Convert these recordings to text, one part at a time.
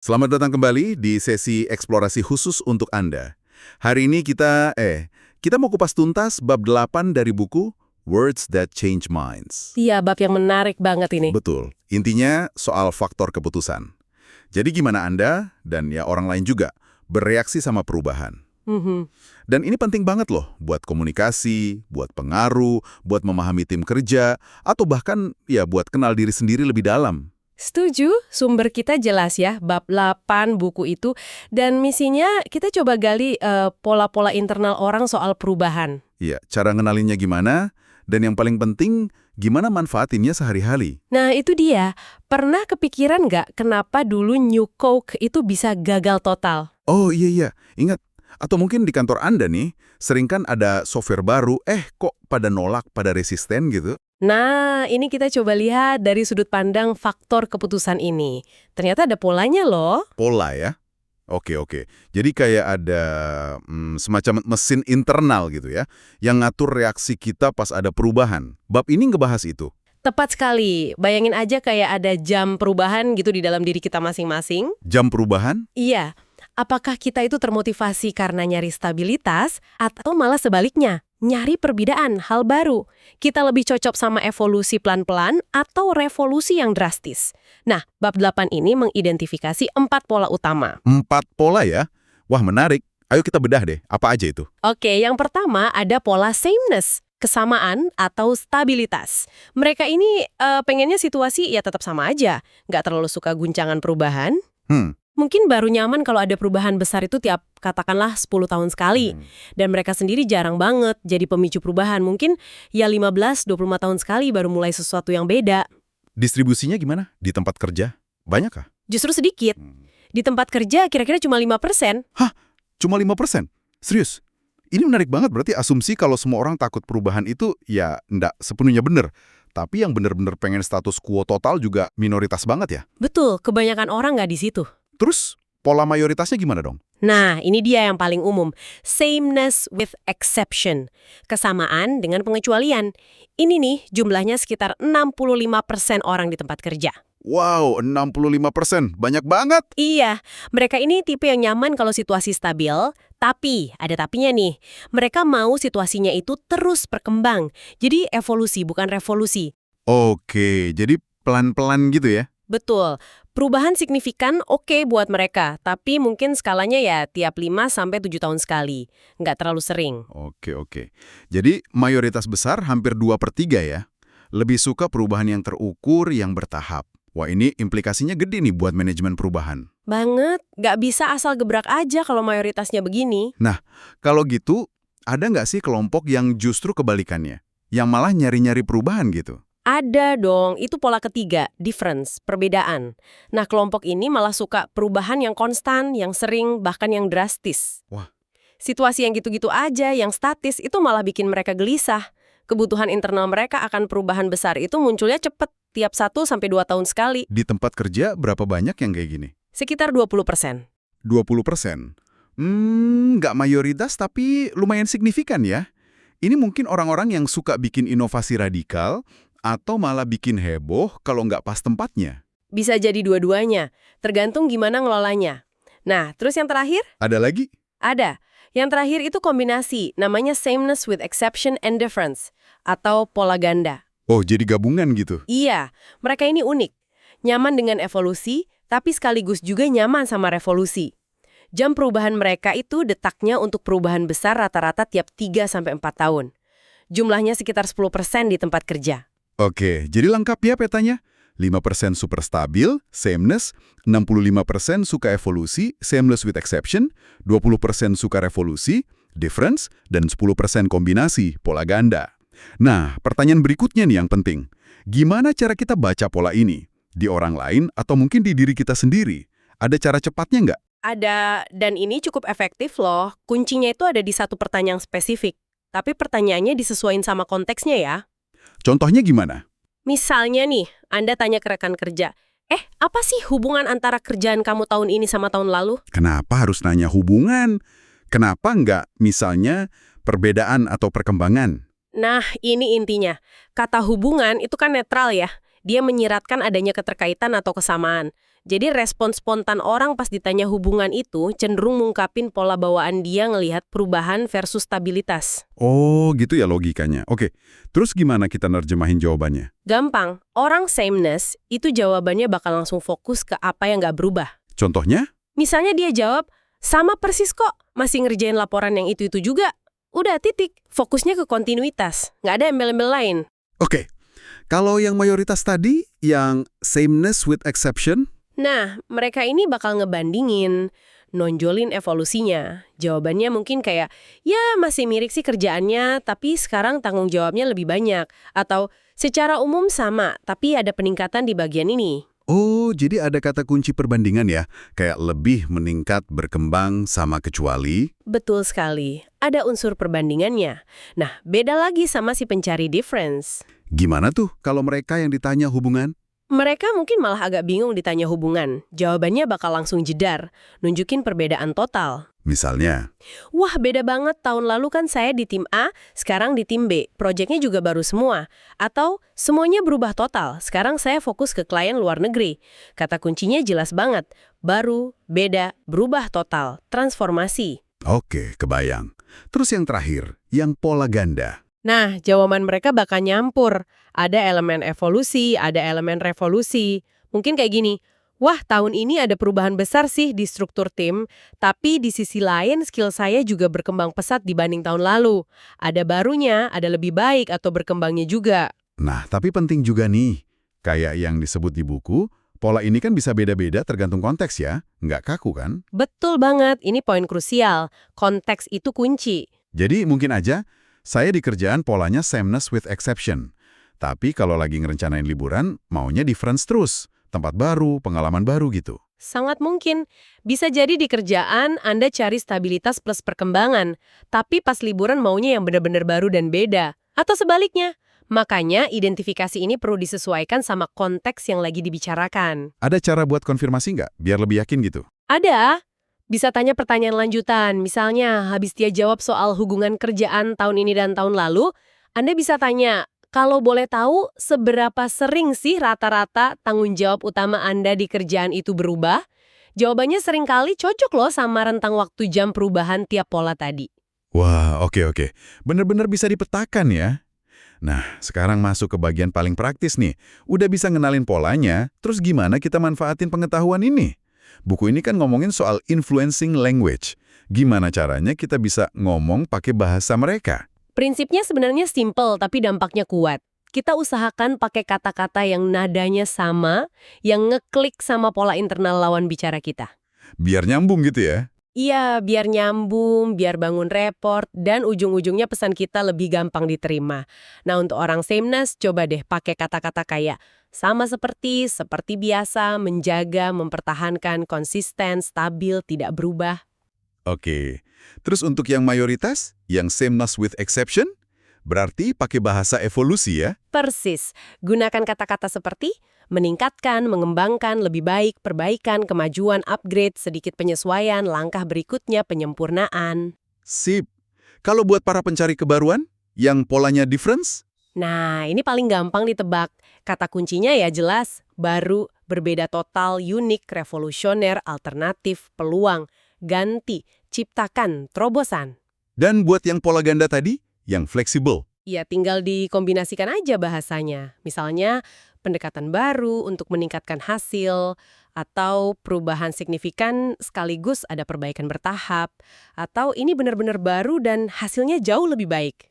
Selamat datang kembali di sesi eksplorasi khusus untuk Anda. Hari ini kita mau kupas tuntas bab 8 dari buku Words That Change Minds. Iya, bab yang menarik banget ini. Betul, intinya soal faktor keputusan. Jadi gimana Anda, dan ya orang lain juga, bereaksi sama perubahan. Dan ini penting banget loh, buat komunikasi, buat pengaruh, buat memahami tim kerja, atau bahkan ya buat kenal diri sendiri lebih dalam. Setuju, sumber kita jelas ya, bab 8 buku itu. Dan misinya kita coba gali pola-pola internal orang soal perubahan. Iya, cara ngenalinnya gimana, dan yang paling penting, gimana manfaatinnya sehari-hari. Nah itu dia, pernah kepikiran nggak kenapa dulu New Coke itu bisa gagal total? Oh iya, ingat. Atau mungkin di kantor Anda nih, sering kan ada software baru, kok pada nolak, pada resisten gitu. Nah, ini kita coba lihat dari sudut pandang faktor keputusan ini. Ternyata ada polanya loh. Pola ya. Oke. Jadi kayak ada semacam mesin internal gitu ya, yang ngatur reaksi kita pas ada perubahan. Bab ini ngebahas itu. Tepat sekali. Bayangin aja kayak ada jam perubahan gitu di dalam diri kita masing-masing. Jam perubahan? Iya. Apakah kita itu termotivasi karena nyari stabilitas atau malah sebaliknya, nyari perbedaan, hal baru? Kita lebih cocok sama evolusi pelan-pelan atau revolusi yang drastis? Nah, bab 8 ini mengidentifikasi 4 pola utama. 4 pola ya? Wah menarik. Ayo kita bedah deh, apa aja itu? Oke, yang pertama ada pola sameness, kesamaan atau stabilitas. Mereka ini pengennya situasi ya tetap sama aja, nggak terlalu suka guncangan perubahan. Mungkin baru nyaman kalau ada perubahan besar itu tiap katakanlah 10 tahun sekali. Dan mereka sendiri jarang banget jadi pemicu perubahan. Mungkin ya 15-25 tahun sekali baru mulai sesuatu yang beda. Distribusinya gimana? Di tempat kerja? Banyak kah? Justru sedikit. Di tempat kerja kira-kira cuma 5%. Hah? Cuma 5%? Serius? Ini menarik banget, berarti asumsi kalau semua orang takut perubahan itu ya ndak sepenuhnya benar. Tapi yang benar-benar pengen status quo total juga minoritas banget ya? Betul, kebanyakan orang nggak di situ. Terus pola mayoritasnya gimana dong? Nah, ini dia yang paling umum. Sameness with exception. Kesamaan dengan pengecualian. Ini nih jumlahnya sekitar 65% orang di tempat kerja. Wow, 65%. Banyak banget. Iya, mereka ini tipe yang nyaman kalau situasi stabil, tapi ada tapinya nih. Mereka mau situasinya itu terus berkembang. Jadi evolusi bukan revolusi. Oke, jadi pelan-pelan gitu ya? Betul. Perubahan signifikan oke buat mereka, tapi mungkin skalanya ya tiap 5-7 tahun sekali. Nggak terlalu sering. Oke. Jadi mayoritas besar hampir 2/3 ya? Lebih suka perubahan yang terukur, yang bertahap. Wah ini implikasinya gede nih buat manajemen perubahan. Banget. Nggak bisa asal gebrak aja kalau mayoritasnya begini. Nah, kalau gitu, ada nggak sih kelompok yang justru kebalikannya? Yang malah nyari-nyari perubahan gitu? Ada dong, itu pola ketiga, difference, perbedaan. Nah, kelompok ini malah suka perubahan yang konstan, yang sering, bahkan yang drastis. Wah. Situasi yang gitu-gitu aja, yang statis, itu malah bikin mereka gelisah. Kebutuhan internal mereka akan perubahan besar itu munculnya cepat, tiap 1-2 tahun sekali. Di tempat kerja berapa banyak yang kayak gini? Sekitar 20%. 20%? Nggak mayoritas tapi lumayan signifikan ya. Ini mungkin orang-orang yang suka bikin inovasi radikal, atau malah bikin heboh kalau nggak pas tempatnya. Bisa jadi dua-duanya, tergantung gimana ngelolanya. Nah, terus yang terakhir? Ada lagi? Ada. Yang terakhir itu kombinasi, namanya sameness with exception and difference, atau pola ganda. Oh, jadi gabungan gitu? Iya, mereka ini unik. Nyaman dengan evolusi, tapi sekaligus juga nyaman sama revolusi. Jam perubahan mereka itu detaknya untuk perubahan besar rata-rata tiap 3-4 tahun. Jumlahnya sekitar 10% di tempat kerja. Oke, jadi lengkap ya petanya. 5% super stabil, sameness, 65% suka evolusi, sameness with exception, 20% suka revolusi, difference, dan 10% kombinasi, pola ganda. Nah, pertanyaan berikutnya nih yang penting. Gimana cara kita baca pola ini? Di orang lain atau mungkin di diri kita sendiri? Ada cara cepatnya nggak? Ada, dan ini cukup efektif loh. Kuncinya itu ada di satu pertanyaan spesifik. Tapi pertanyaannya disesuaikan sama konteksnya ya. Contohnya gimana? Misalnya nih, Anda tanya ke rekan kerja, apa sih hubungan antara kerjaan kamu tahun ini sama tahun lalu? Kenapa harus nanya hubungan? Kenapa nggak misalnya perbedaan atau perkembangan? Nah, ini intinya. Kata hubungan itu kan netral ya. Dia menyiratkan adanya keterkaitan atau kesamaan. Jadi respon spontan orang pas ditanya hubungan itu cenderung mengungkapin pola bawaan dia ngelihat perubahan versus stabilitas. Oh, gitu ya logikanya. Oke, terus gimana kita nerjemahin jawabannya? Gampang, orang sameness itu jawabannya bakal langsung fokus ke apa yang nggak berubah. Contohnya? Misalnya dia jawab, sama persis kok, masih ngerjain laporan yang itu-itu juga. Udah titik, fokusnya ke kontinuitas, nggak ada embel-embel lain. Oke, kalau yang mayoritas tadi, yang sameness with exception, Nah, mereka ini bakal ngebandingin, nonjolin evolusinya. Jawabannya mungkin kayak, ya masih mirip sih kerjaannya, tapi sekarang tanggung jawabnya lebih banyak. Atau secara umum sama, tapi ada peningkatan di bagian ini. oh jadi ada kata kunci perbandingan ya, kayak lebih meningkat, berkembang, sama kecuali. Betul sekali, ada unsur perbandingannya. Nah, beda lagi sama si pencari difference. Gimana tuh kalau mereka yang ditanya hubungan? Mereka mungkin malah agak bingung ditanya hubungan. Jawabannya bakal langsung jedar, nunjukin perbedaan total. Misalnya, Wah, beda banget. Tahun lalu kan saya di tim A, sekarang di tim B. Proyeknya juga baru semua. Atau semuanya berubah total. Sekarang saya fokus ke klien luar negeri. Kata kuncinya jelas banget. Baru, beda, berubah total. Transformasi. oke, kebayang. Terus yang terakhir, yang pola ganda. Nah, jawaban mereka bakal nyampur. Ada elemen evolusi, ada elemen revolusi. Mungkin kayak gini, wah tahun ini ada perubahan besar sih di struktur tim, tapi di sisi lain skill saya juga berkembang pesat dibanding tahun lalu. Ada barunya, ada lebih baik atau berkembangnya juga. Nah, tapi penting juga nih, kayak yang disebut di buku, pola ini kan bisa beda-beda tergantung konteks ya, nggak kaku kan? Betul banget, ini poin krusial. Konteks itu kunci. Jadi mungkin aja, saya di kerjaan polanya sameness with exception. Tapi kalau lagi ngerencanain liburan, maunya difference terus. Tempat baru, pengalaman baru gitu. Sangat mungkin. Bisa jadi di kerjaan Anda cari stabilitas plus perkembangan, tapi pas liburan maunya yang benar-benar baru dan beda. Atau sebaliknya. Makanya identifikasi ini perlu disesuaikan sama konteks yang lagi dibicarakan. Ada cara buat konfirmasi nggak, biar lebih yakin gitu? Ada. Bisa tanya pertanyaan lanjutan. Misalnya, habis dia jawab soal hubungan kerjaan tahun ini dan tahun lalu, Anda bisa tanya, kalau boleh tahu, seberapa sering sih rata-rata tanggung jawab utama Anda di kerjaan itu berubah? Jawabannya seringkali cocok loh sama rentang waktu jam perubahan tiap pola tadi. Wah, oke. Bener-bener bisa dipetakan ya. Nah, sekarang masuk ke bagian paling praktis nih. Udah bisa ngenalin polanya, terus gimana kita manfaatin pengetahuan ini? Buku ini kan ngomongin soal influencing language. Gimana caranya kita bisa ngomong pakai bahasa mereka? Prinsipnya sebenarnya simple tapi dampaknya kuat. Kita usahakan pakai kata-kata yang nadanya sama, yang ngeklik sama pola internal lawan bicara kita. Biar nyambung gitu ya. Iya, biar nyambung, biar bangun report, dan ujung-ujungnya pesan kita lebih gampang diterima. Nah, untuk orang sameness, coba deh pakai kata-kata kayak sama seperti biasa, menjaga, mempertahankan, konsisten, stabil, tidak berubah. Oke. Terus untuk yang mayoritas, yang sameness with exception, berarti pakai bahasa evolusi ya? Persis. Gunakan kata-kata seperti meningkatkan, mengembangkan, lebih baik, perbaikan, kemajuan, upgrade, sedikit penyesuaian, langkah berikutnya penyempurnaan. Sip. Kalau buat para pencari kebaruan, yang polanya difference? Nah, ini paling gampang ditebak. Kata kuncinya ya jelas, baru, berbeda total, unik, revolusioner, alternatif, peluang, ganti, ciptakan, terobosan. Dan buat yang pola ganda tadi, yang fleksibel. Ya, tinggal dikombinasikan aja bahasanya. Misalnya, pendekatan baru untuk meningkatkan hasil, atau perubahan signifikan sekaligus ada perbaikan bertahap, atau ini benar-benar baru dan hasilnya jauh lebih baik.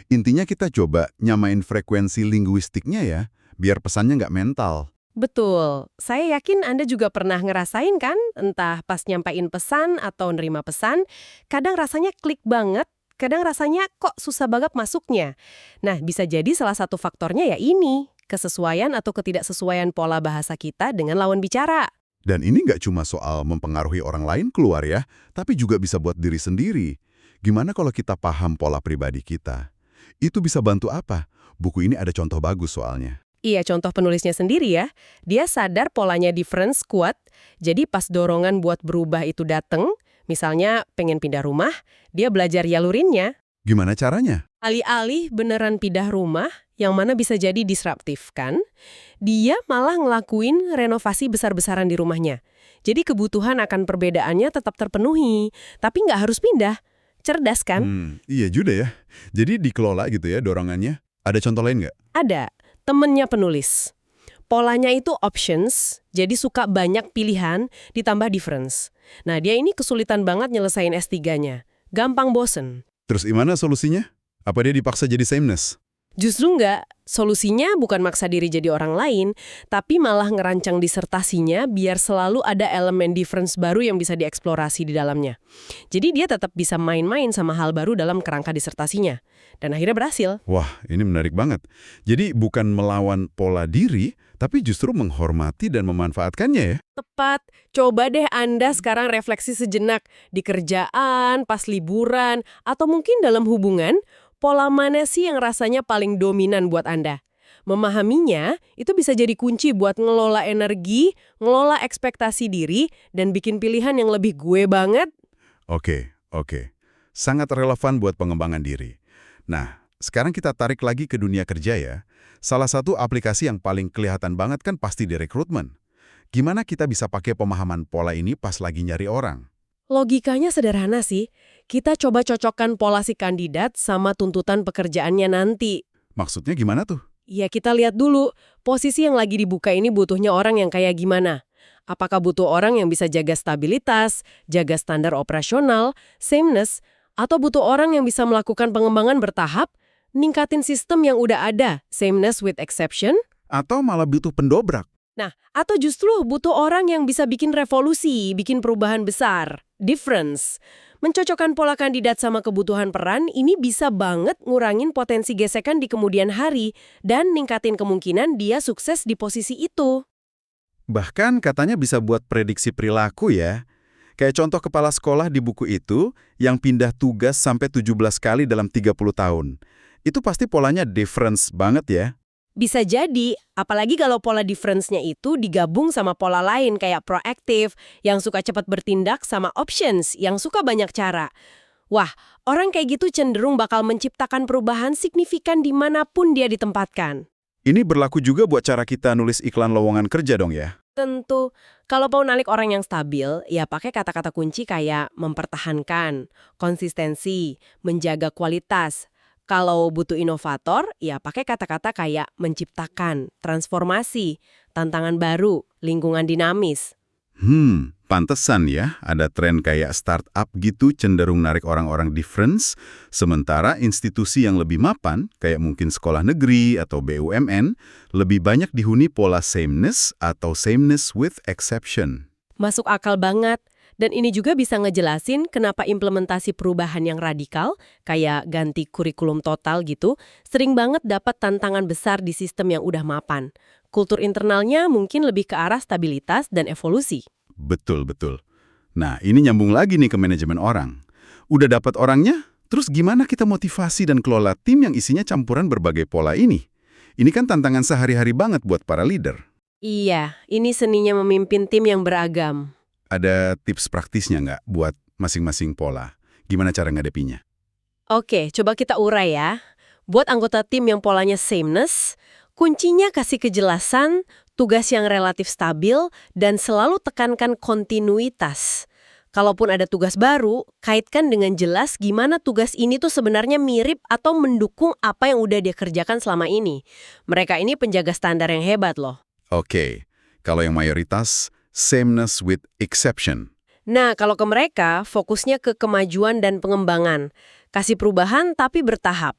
Intinya kita coba nyamain frekuensi linguistiknya ya, biar pesannya nggak mental. Betul. Saya yakin Anda juga pernah ngerasain kan, entah pas nyampain pesan atau nerima pesan, kadang rasanya klik banget, kadang rasanya kok susah banget masuknya. Nah, bisa jadi salah satu faktornya ya ini, kesesuaian atau ketidaksesuaian pola bahasa kita dengan lawan bicara. Dan ini nggak cuma soal mempengaruhi orang lain keluar ya, tapi juga bisa buat diri sendiri. Gimana kalau kita paham pola pribadi kita? Itu bisa bantu apa? Buku ini ada contoh bagus soalnya. Iya, contoh penulisnya sendiri ya. Dia sadar polanya difference kuat, jadi pas dorongan buat berubah itu dateng, misalnya pengen pindah rumah, dia belajar yalurinnya. Gimana caranya? Alih-alih beneran pindah rumah, yang mana bisa jadi disruptif kan? Dia malah ngelakuin renovasi besar-besaran di rumahnya. Jadi kebutuhan akan perbedaannya tetap terpenuhi, tapi nggak harus pindah. Cerdas kan? Iya juga ya. Jadi dikelola gitu ya dorongannya. Ada contoh lain nggak? Ada, temennya penulis. Polanya itu options, jadi suka banyak pilihan ditambah difference. Nah, dia ini kesulitan banget nyelesain S3-nya. Gampang bosen. Terus gimana solusinya? Apa dia dipaksa jadi sameness? Justru nggak. Solusinya bukan maksa diri jadi orang lain, tapi malah ngerancang disertasinya biar selalu ada elemen difference baru yang bisa dieksplorasi di dalamnya. Jadi dia tetap bisa main-main sama hal baru dalam kerangka disertasinya. Dan akhirnya berhasil. Wah, ini menarik banget. Jadi bukan melawan pola diri, tapi justru menghormati dan memanfaatkannya ya? Tepat. Coba deh Anda sekarang refleksi sejenak. Di kerjaan, pas liburan, atau mungkin dalam hubungan, pola mana sih yang rasanya paling dominan buat Anda? Memahaminya, itu bisa jadi kunci buat ngelola energi, ngelola ekspektasi diri, dan bikin pilihan yang lebih gue banget. Oke. Sangat relevan buat pengembangan diri. Nah, sekarang kita tarik lagi ke dunia kerja ya. Salah satu aplikasi yang paling kelihatan banget kan pasti di rekrutmen. Gimana kita bisa pakai pemahaman pola ini pas lagi nyari orang? Logikanya sederhana sih. Kita coba cocokkan pola si kandidat sama tuntutan pekerjaannya nanti. Maksudnya gimana tuh? Ya kita lihat dulu, posisi yang lagi dibuka ini butuhnya orang yang kayak gimana. Apakah butuh orang yang bisa jaga stabilitas, jaga standar operasional, sameness, atau butuh orang yang bisa melakukan pengembangan bertahap, ningkatin sistem yang udah ada, sameness with exception? Atau malah butuh pendobrak? Nah, atau justru butuh orang yang bisa bikin revolusi, bikin perubahan besar, difference. Mencocokkan pola kandidat sama kebutuhan peran ini bisa banget ngurangin potensi gesekan di kemudian hari dan ningkatin kemungkinan dia sukses di posisi itu. Bahkan katanya bisa buat prediksi perilaku ya. Kayak contoh kepala sekolah di buku itu yang pindah tugas sampai 17 kali dalam 30 tahun. Itu pasti polanya difference banget ya. Bisa jadi, apalagi kalau pola difference-nya itu digabung sama pola lain kayak proaktif, yang suka cepat bertindak sama options, yang suka banyak cara. Wah, orang kayak gitu cenderung bakal menciptakan perubahan signifikan dimanapun dia ditempatkan. Ini berlaku juga buat cara kita nulis iklan lowongan kerja dong ya? Tentu, kalau mau narik orang yang stabil, ya pakai kata-kata kunci kayak mempertahankan, konsistensi, menjaga kualitas. Kalau butuh inovator, ya pakai kata-kata kayak menciptakan, transformasi, tantangan baru, lingkungan dinamis. Pantesan ya ada tren kayak startup gitu cenderung narik orang-orang difference, sementara institusi yang lebih mapan, kayak mungkin sekolah negeri atau BUMN, lebih banyak dihuni pola sameness atau sameness with exception. Masuk akal banget. Dan ini juga bisa ngejelasin kenapa implementasi perubahan yang radikal, kayak ganti kurikulum total gitu, sering banget dapat tantangan besar di sistem yang udah mapan. Kultur internalnya mungkin lebih ke arah stabilitas dan evolusi. Betul. Nah, ini nyambung lagi nih ke manajemen orang. Udah dapat orangnya, terus gimana kita motivasi dan kelola tim yang isinya campuran berbagai pola ini? Ini kan tantangan sehari-hari banget buat para leader. Iya, ini seninya memimpin tim yang beragam. Ada tips praktisnya nggak buat masing-masing pola? Gimana cara ngadepinnya? Oke, coba kita urai ya. Buat anggota tim yang polanya sameness, kuncinya kasih kejelasan, tugas yang relatif stabil, dan selalu tekankan kontinuitas. Kalaupun ada tugas baru, kaitkan dengan jelas gimana tugas ini tuh sebenarnya mirip atau mendukung apa yang udah dia kerjakan selama ini. Mereka ini penjaga standar yang hebat loh. Oke, kalau yang mayoritas, sameness with exception. Nah, kalau ke mereka, fokusnya ke kemajuan dan pengembangan. Kasih perubahan tapi bertahap.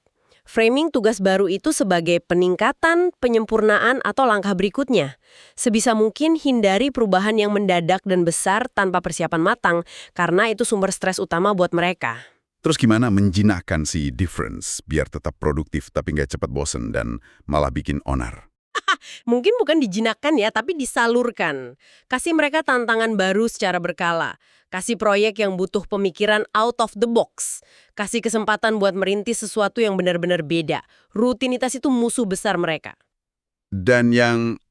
Framing tugas baru itu sebagai peningkatan, penyempurnaan, atau langkah berikutnya. Sebisa mungkin hindari perubahan yang mendadak dan besar tanpa persiapan matang, karena itu sumber stres utama buat mereka. Terus gimana menjinakkan si difference biar tetap produktif tapi nggak cepat bosen dan malah bikin onar? Mungkin bukan dijinakkan ya, tapi disalurkan. Kasih mereka tantangan baru secara berkala. Kasih proyek yang butuh pemikiran out of the box. Kasih kesempatan buat merintis sesuatu yang benar-benar beda. Rutinitas itu musuh besar mereka. Dan yang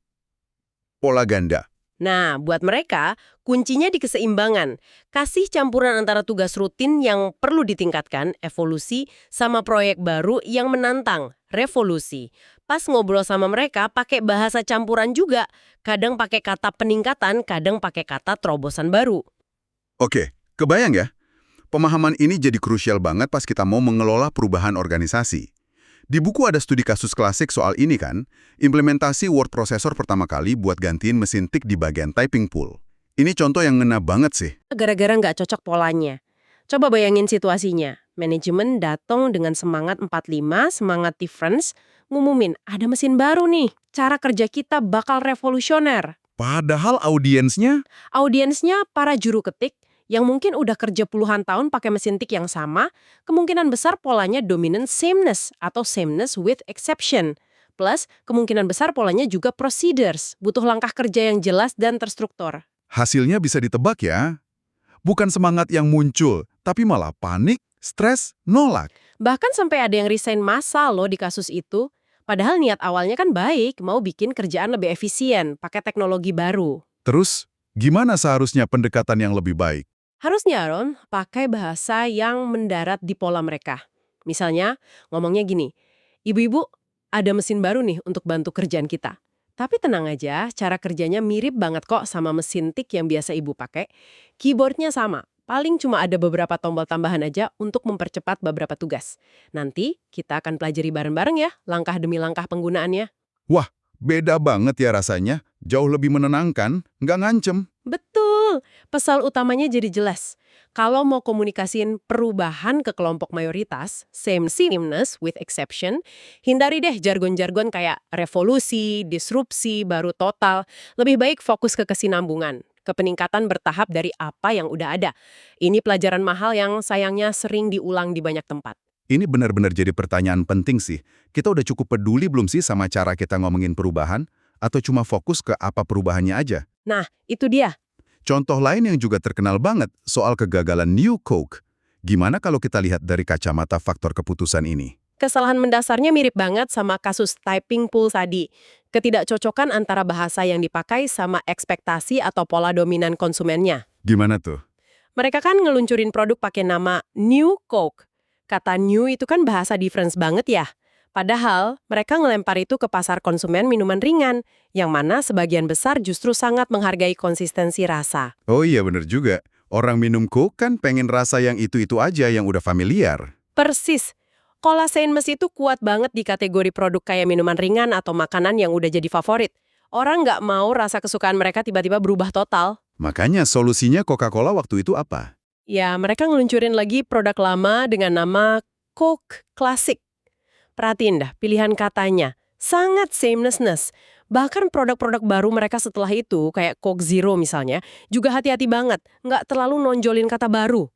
pola ganda, Nah, buat mereka, kuncinya di keseimbangan. Kasih campuran antara tugas rutin yang perlu ditingkatkan, evolusi, sama proyek baru yang menantang, revolusi. Pas ngobrol sama mereka, pakai bahasa campuran juga. Kadang pakai kata peningkatan, kadang pakai kata terobosan baru. Oke, kebayang ya? Pemahaman ini jadi krusial banget pas kita mau mengelola perubahan organisasi. Di buku ada studi kasus klasik soal ini kan, implementasi word processor pertama kali buat gantiin mesin tik di bagian typing pool. Ini contoh yang ngena banget sih. Gara-gara nggak cocok polanya. Coba bayangin situasinya. Manajemen datang dengan semangat 45, semangat difference, ngumumin ada mesin baru nih, cara kerja kita bakal revolusioner. Padahal audiensnya, Audiensnya para juru ketik yang mungkin udah kerja puluhan tahun pakai mesin tik yang sama, kemungkinan besar polanya dominant sameness atau sameness with exception. Plus, kemungkinan besar polanya juga procedures, butuh langkah kerja yang jelas dan terstruktur. hasilnya bisa ditebak ya. Bukan semangat yang muncul, tapi malah panik, stres, nolak. Bahkan sampai ada yang resign massal loh di kasus itu. Padahal niat awalnya kan baik, mau bikin kerjaan lebih efisien, pakai teknologi baru. Terus, gimana seharusnya pendekatan yang lebih baik? Harusnya, Ron, pakai bahasa yang mendarat di pola mereka. Misalnya, ngomongnya gini, ibu-ibu, ada mesin baru nih untuk bantu kerjaan kita. Tapi tenang aja, cara kerjanya mirip banget kok sama mesin tik yang biasa ibu pakai. Keyboardnya sama, paling cuma ada beberapa tombol tambahan aja untuk mempercepat beberapa tugas. Nanti kita akan pelajari bareng-bareng ya, langkah demi langkah penggunaannya. Wah, beda banget ya rasanya. Jauh lebih menenangkan, nggak ngancem. Betul, pesan utamanya jadi jelas. Kalau mau komunikasiin perubahan ke kelompok mayoritas, sameness with exception, hindari deh jargon-jargon kayak revolusi, disrupsi, baru total. Lebih baik fokus ke kesinambungan, ke peningkatan bertahap dari apa yang udah ada. Ini pelajaran mahal yang sayangnya sering diulang di banyak tempat. Ini benar-benar jadi pertanyaan penting sih. Kita udah cukup peduli belum sih sama cara kita ngomongin perubahan? Atau cuma fokus ke apa perubahannya aja? Nah, itu dia. Contoh lain yang juga terkenal banget soal kegagalan New Coke. Gimana kalau kita lihat dari kacamata faktor keputusan ini? Kesalahan mendasarnya mirip banget sama kasus typing pool tadi. Ketidakcocokan antara bahasa yang dipakai sama ekspektasi atau pola dominan konsumennya. Gimana tuh? Mereka kan ngeluncurin produk pakai nama New Coke. Kata new itu kan bahasa difference banget ya. Padahal, mereka ngelempar itu ke pasar konsumen minuman ringan, yang mana sebagian besar justru sangat menghargai konsistensi rasa. Oh iya bener juga. Orang minum Coke kan pengen rasa yang itu-itu aja yang udah familiar. Persis. Cola Sanmes itu kuat banget di kategori produk kayak minuman ringan atau makanan yang udah jadi favorit. Orang nggak mau rasa kesukaan mereka tiba-tiba berubah total. Makanya solusinya Coca-Cola waktu itu apa? Ya, mereka ngeluncurin lagi produk lama dengan nama Coke Classic. Perhatiin dah, pilihan katanya. Sangat sameness. Bahkan produk-produk baru mereka setelah itu, kayak Coke Zero misalnya, juga hati-hati banget. Nggak terlalu nonjolin kata baru.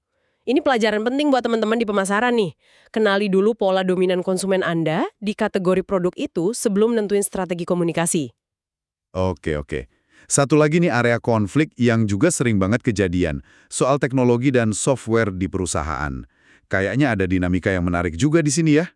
Ini pelajaran penting buat teman-teman di pemasaran nih. Kenali dulu pola dominan konsumen Anda di kategori produk itu sebelum nentuin strategi komunikasi. Oke. Satu lagi nih area konflik yang juga sering banget kejadian. Soal teknologi dan software di perusahaan. Kayaknya ada dinamika yang menarik juga di sini ya.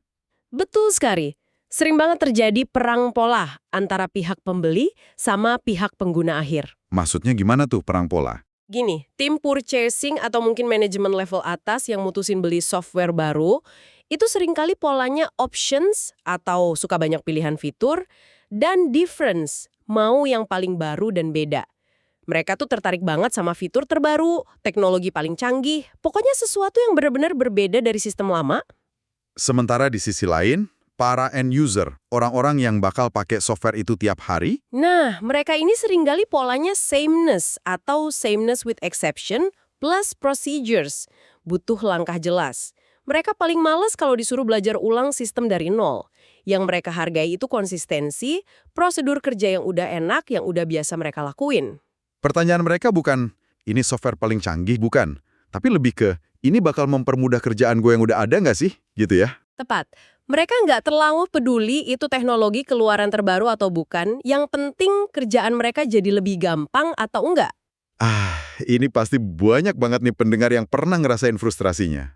Betul sekali. Sering banget terjadi perang pola antara pihak pembeli sama pihak pengguna akhir. Maksudnya gimana tuh perang pola? Gini, tim purchasing atau mungkin manajemen level atas yang mutusin beli software baru, itu seringkali polanya options atau suka banyak pilihan fitur, dan difference, mau yang paling baru dan beda. Mereka tuh tertarik banget sama fitur terbaru, teknologi paling canggih, pokoknya sesuatu yang benar-benar berbeda dari sistem lama. Sementara di sisi lain, para end user, orang-orang yang bakal pakai software itu tiap hari, Nah, mereka ini seringkali polanya sameness atau sameness with exception plus procedures. Butuh langkah jelas. Mereka paling males kalau disuruh belajar ulang sistem dari nol. Yang mereka hargai itu konsistensi, prosedur kerja yang udah enak, yang udah biasa mereka lakuin. pertanyaan mereka bukan, ini software paling canggih, bukan. Tapi lebih ke, ini bakal mempermudah kerjaan gue yang udah ada nggak sih? Gitu ya. Tepat. Mereka nggak terlalu peduli itu teknologi keluaran terbaru atau bukan. Yang penting kerjaan mereka jadi lebih gampang atau enggak. Ini pasti banyak banget nih pendengar yang pernah ngerasain frustrasinya.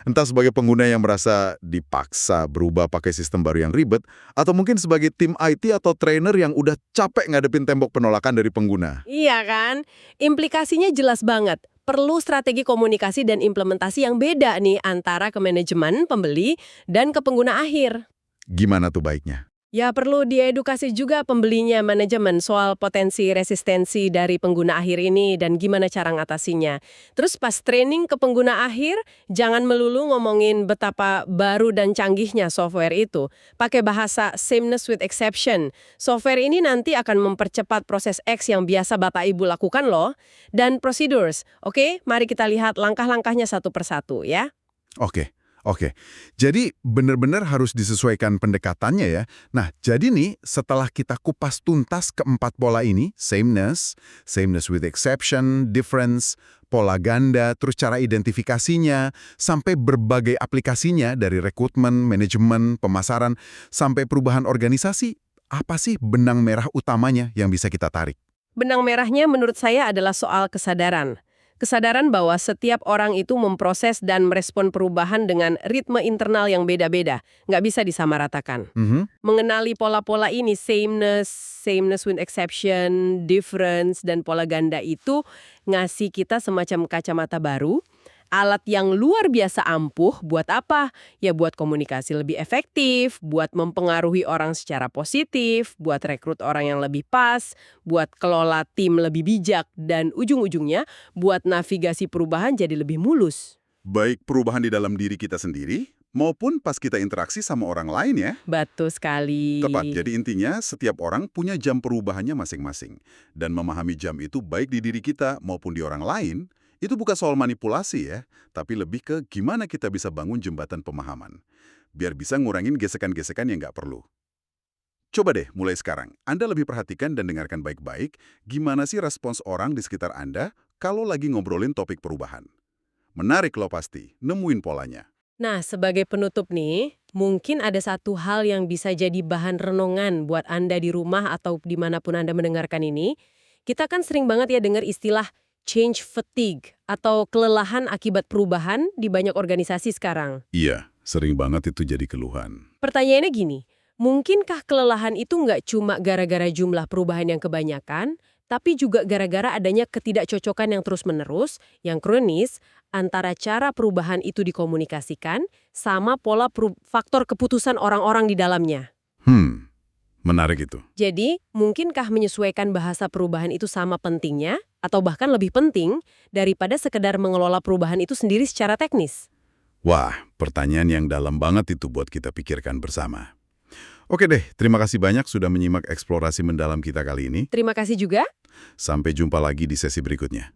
Entah sebagai pengguna yang merasa dipaksa berubah pakai sistem baru yang ribet, atau mungkin sebagai tim IT atau trainer yang udah capek ngadepin tembok penolakan dari pengguna. Iya kan? Implikasinya jelas banget. Perlu strategi komunikasi dan implementasi yang beda nih antara ke manajemen, pembeli, dan ke pengguna akhir. Gimana tuh baiknya? Ya perlu diedukasi juga pembelinya manajemen soal potensi resistensi dari pengguna akhir ini dan gimana cara ngatasinya. Terus pas training ke pengguna akhir, jangan melulu ngomongin betapa baru dan canggihnya software itu. Pakai bahasa sameness with exception. Software ini nanti akan mempercepat proses X yang biasa Bapak Ibu lakukan loh. Dan procedures, oke? Mari kita lihat langkah-langkahnya satu persatu ya. Oke. Jadi benar-benar harus disesuaikan pendekatannya ya. Nah, jadi nih setelah kita kupas tuntas keempat pola ini, sameness with exception, difference, pola ganda, terus cara identifikasinya, sampai berbagai aplikasinya dari rekrutmen, manajemen, pemasaran, sampai perubahan organisasi, apa sih benang merah utamanya yang bisa kita tarik? Benang merahnya menurut saya adalah soal kesadaran. Kesadaran bahwa setiap orang itu memproses dan merespon perubahan dengan ritme internal yang beda-beda. Nggak bisa disamaratakan. Mengenali pola-pola ini, sameness with exception, difference, dan pola ganda itu ngasih kita semacam kacamata baru. Alat yang luar biasa ampuh buat apa? Ya buat komunikasi lebih efektif, buat mempengaruhi orang secara positif, buat rekrut orang yang lebih pas, buat kelola tim lebih bijak, dan ujung-ujungnya buat navigasi perubahan jadi lebih mulus. Baik perubahan di dalam diri kita sendiri, maupun pas kita interaksi sama orang lain ya. Betul sekali. Tepat, jadi intinya setiap orang punya jam perubahannya masing-masing. Dan memahami jam itu baik di diri kita maupun di orang lain, itu bukan soal manipulasi ya, tapi lebih ke gimana kita bisa bangun jembatan pemahaman. Biar bisa ngurangin gesekan-gesekan yang nggak perlu. Coba deh, mulai sekarang, Anda lebih perhatikan dan dengarkan baik-baik gimana sih respons orang di sekitar Anda kalau lagi ngobrolin topik perubahan. Menarik loh pasti, nemuin polanya. Nah, sebagai penutup nih, mungkin ada satu hal yang bisa jadi bahan renungan buat Anda di rumah atau dimanapun Anda mendengarkan ini. Kita kan sering banget ya dengar istilah change fatigue atau kelelahan akibat perubahan di banyak organisasi sekarang. Iya, sering banget itu jadi keluhan. Pertanyaannya gini, mungkinkah kelelahan itu nggak cuma gara-gara jumlah perubahan yang kebanyakan, tapi juga gara-gara adanya ketidakcocokan yang terus-menerus, yang kronis, antara cara perubahan itu dikomunikasikan sama pola faktor keputusan orang-orang di dalamnya? Menarik itu. Jadi, mungkinkah menyesuaikan bahasa perubahan itu sama pentingnya, atau bahkan lebih penting, daripada sekedar mengelola perubahan itu sendiri secara teknis? Wah, pertanyaan yang dalam banget itu buat kita pikirkan bersama. Oke deh, terima kasih banyak sudah menyimak eksplorasi mendalam kita kali ini. Terima kasih juga. Sampai jumpa lagi di sesi berikutnya.